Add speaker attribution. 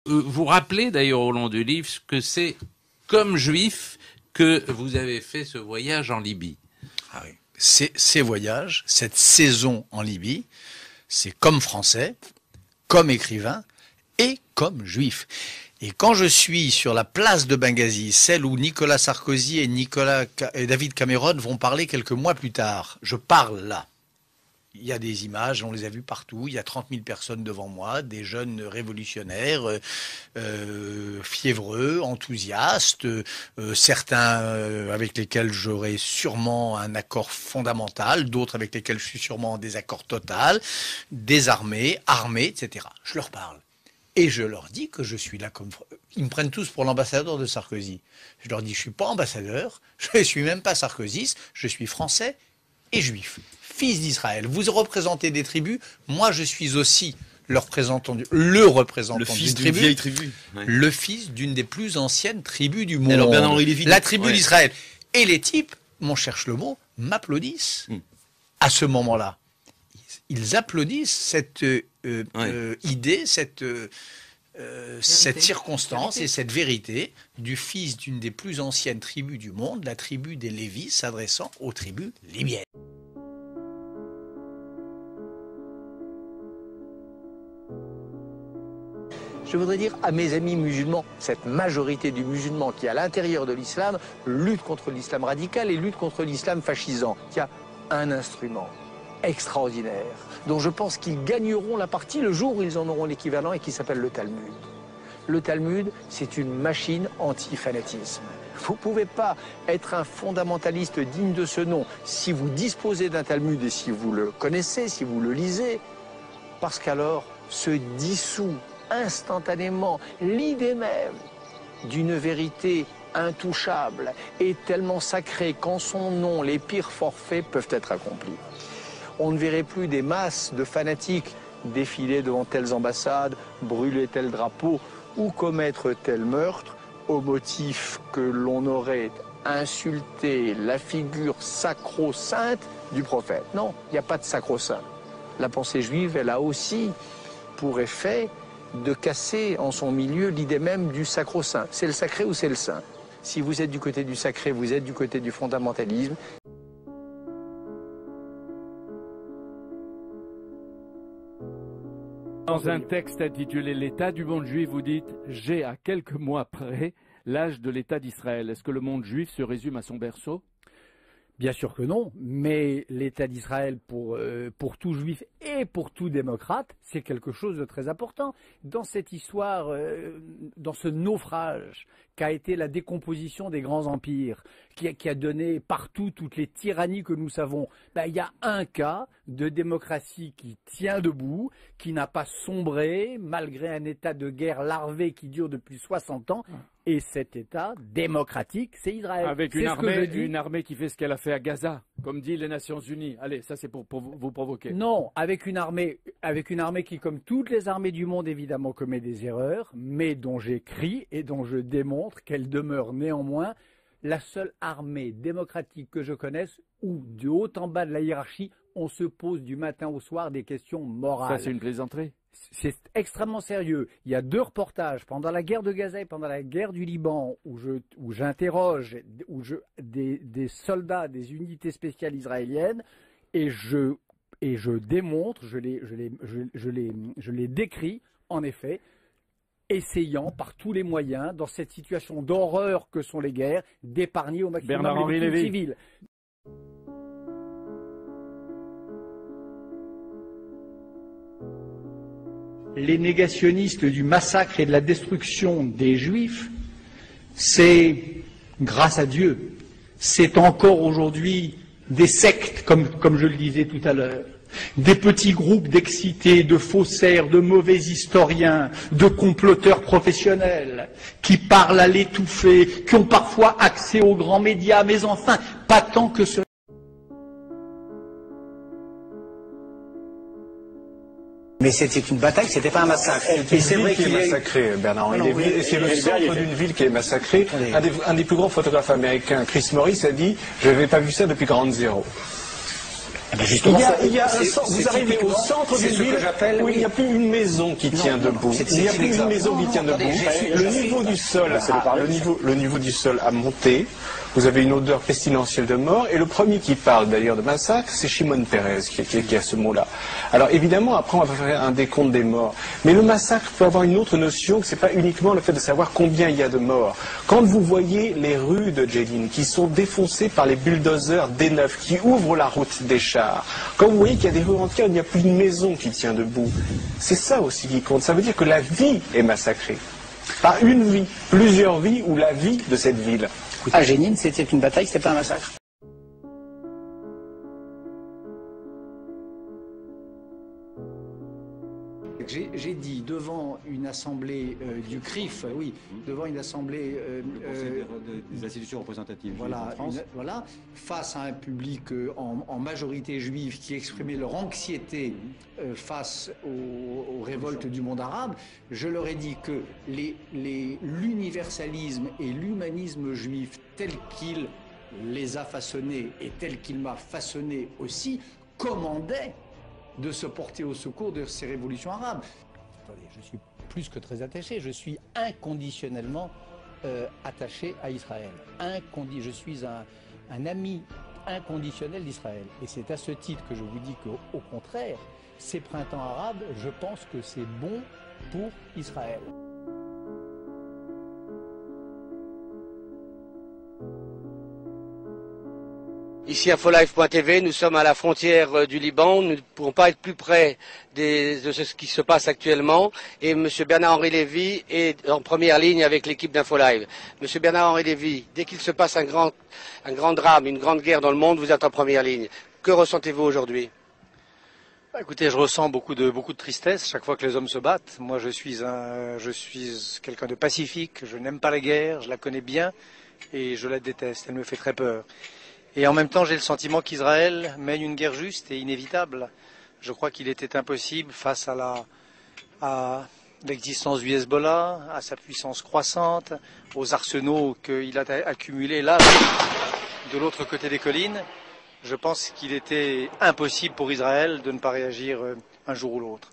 Speaker 1: vous rappelez d'ailleurs au long du livre que c'est comme juif que vous avez fait ce voyage en Libye.
Speaker 2: Ah oui. Ces voyages, cette saison en Libye, c'est comme français, comme écrivain et comme juif. Et quand je suis sur la place de Benghazi, celle où Nicolas Sarkozy et David Cameron vont parler quelques mois plus tard, je parle là. Il y a des images, on les a vues partout, il y a 30 000 personnes devant moi, des jeunes révolutionnaires, fiévreux, enthousiastes, certains avec lesquels j'aurai sûrement un accord fondamental, d'autres avec lesquels je suis sûrement en désaccord total, désarmés, armés, etc. Je leur parle. Et je leur dis que je suis là comme... Ils me prennent tous pour l'ambassadeur de Sarkozy. Je leur dis, je ne suis pas ambassadeur, je ne suis même pas sarkozyste, je suis français et juif, fils d'Israël. Vous représentez des tribus, moi je suis aussi le représentant d'une vieille tribu, ouais. Le fils d'une des plus anciennes tribus du monde. Alors Bernard-Henri Lévy, la tribu d'Israël. Et les types, on cherche le mot, m'applaudissent à ce moment-là. Ils applaudissent cette idée, cette circonstance et cette vérité du fils d'une des plus anciennes tribus du monde, la tribu des Lévis, s'adressant aux tribus libyennes.
Speaker 3: Je voudrais dire à mes amis musulmans, cette majorité du musulman qui, à l'intérieur de l'islam, lutte contre l'islam radical et lutte contre l'islam fascisant, qui a un instrument extraordinaire, dont je pense qu'ils gagneront la partie le jour où ils en auront l'équivalent et qui s'appelle le Talmud. Le Talmud, c'est une machine anti-fanatisme. Vous ne pouvez pas être un fondamentaliste digne de ce nom si vous disposez d'un Talmud et si vous le connaissez, si vous le lisez, parce qu'alors se dissout instantanément l'idée même d'une vérité intouchable et tellement sacrée qu'en son nom, les pires forfaits peuvent être accomplis. On ne verrait plus des masses de fanatiques défiler devant telles ambassades, brûler tel drapeau ou commettre tel meurtre au motif que l'on aurait insulté la figure sacro-sainte du prophète. Non, il n'y a pas de sacro-saint. La pensée juive, elle a aussi pour effet de casser en son milieu l'idée même du sacro-saint. C'est le sacré ou c'est le saint? Si vous êtes du côté du sacré, vous êtes du côté du fondamentalisme.
Speaker 4: Dans un texte intitulé « L'état du monde juif », vous dites « J'ai à quelques mois près l'âge de l'État d'Israël ». Est-ce que le monde juif se résume à son berceau?
Speaker 5: Bien sûr que non, mais l'État d'Israël pour tout juif et pour tout démocrate, c'est quelque chose de très important. Dans cette histoire, dans ce naufrage qu'a été la décomposition des grands empires, qui a donné partout toutes les tyrannies que nous savons, il y a un cas de démocratie qui tient debout, qui n'a pas sombré malgré un état de guerre larvé qui dure depuis 60 ans. Et cet État démocratique, c'est Israël.
Speaker 4: Avec une armée qui fait ce qu'elle a fait à Gaza, comme dit les Nations Unies. Allez, ça c'est pour vous provoquer.
Speaker 5: Non, avec une armée qui, comme toutes les armées du monde, évidemment, commet des erreurs, mais dont j'écris et dont je démontre qu'elle demeure néanmoins la seule armée démocratique que je connaisse où, de haut en bas de la hiérarchie, on se pose du matin au soir des questions morales.
Speaker 4: Ça, c'est une plaisanterie.
Speaker 5: C'est extrêmement sérieux. Il y a 2 reportages pendant la guerre de Gaza et pendant la guerre du Liban où j'interroge des soldats, des unités spéciales israéliennes et je démontre, je les décris en effet, essayant par tous les moyens, dans cette situation d'horreur que sont les guerres, d'épargner au maximum les victimes civiles.
Speaker 6: Les négationnistes du massacre et de la destruction des Juifs, c'est, grâce à Dieu, c'est encore aujourd'hui des sectes, comme je le disais tout à l'heure, des petits groupes d'excités, de faussaires, de mauvais historiens, de comploteurs professionnels, qui parlent à l'étouffée, qui ont parfois accès aux grands médias, mais enfin, pas tant que cela.
Speaker 3: Mais c'était une bataille, c'était pas un massacre.
Speaker 7: Et c'est vrai qu'il est massacré, Bernard-Henri Lévy, et c'est le centre d'une ville qui est massacrée. Un des plus grands photographes américains, Chris Morris, a dit « Je n'avais pas vu ça depuis Ground Zero ».
Speaker 6: Justement,
Speaker 7: vous arrivez au centre d'une ville où il n'y a plus une maison qui tient debout. Il n'y a plus une maison qui tient debout. Le niveau du sol a monté. Vous avez une odeur pestilentielle de mort. Et le premier qui parle d'ailleurs de massacre, c'est Shimon Peres qui a ce mot-là. Alors évidemment, après on va faire un décompte des morts. Mais le massacre peut avoir une autre notion, que c'est pas uniquement le fait de savoir combien il y a de morts. Quand vous voyez les rues de Jenin qui sont défoncées par les bulldozers D9 qui ouvrent la route des chars, quand vous voyez qu'il y a des rues entières où il n'y a plus une maison qui tient debout, c'est ça aussi qui compte. Ça veut dire que la vie est massacrée. Pas une vie, plusieurs vies ou la vie de cette ville.
Speaker 6: à Jenin, c'était une bataille, c'était pas un massacre.
Speaker 5: J'ai dit devant une assemblée du CRIF, oui, devant une assemblée
Speaker 8: des institutions représentatives
Speaker 5: voilà,
Speaker 8: en France.
Speaker 5: voilà, face à un public en majorité juif qui exprimait leur anxiété face aux révoltes du monde arabe, je leur ai dit que l'universalisme et l'humanisme juif tel qu'il les a façonnés et tel qu'il m'a façonné aussi commandaient de se porter au secours de ces révolutions arabes. Attendez, je suis plus que très attaché, je suis inconditionnellement attaché à Israël. Je suis un ami inconditionnel d'Israël. Et c'est à ce titre que je vous dis qu'au contraire, ces printemps arabes, je pense que c'est bon pour Israël.
Speaker 9: Ici à FoLife.tv, nous sommes à la frontière du Liban. Nous ne pourrons pas être plus près de ce qui se passe actuellement. Et M. Bernard-Henri Lévy est en première ligne avec l'équipe d'InfoLive. M. Bernard-Henri Lévy, dès qu'il se passe un grand drame, une grande guerre dans le monde, vous êtes en première ligne. Que ressentez-vous aujourd'hui ?
Speaker 10: Écoutez, je ressens beaucoup de tristesse chaque fois que les hommes se battent. Moi, je suis quelqu'un de pacifique. Je n'aime pas la guerre, je la connais bien et je la déteste. Elle me fait très peur. Et en même temps, j'ai le sentiment qu'Israël mène une guerre juste et inévitable. Je crois qu'il était impossible face à l'existence du Hezbollah, à sa puissance croissante, aux arsenaux qu'il a accumulés là, de l'autre côté des collines. Je pense qu'il était impossible pour Israël de ne pas réagir un jour ou l'autre.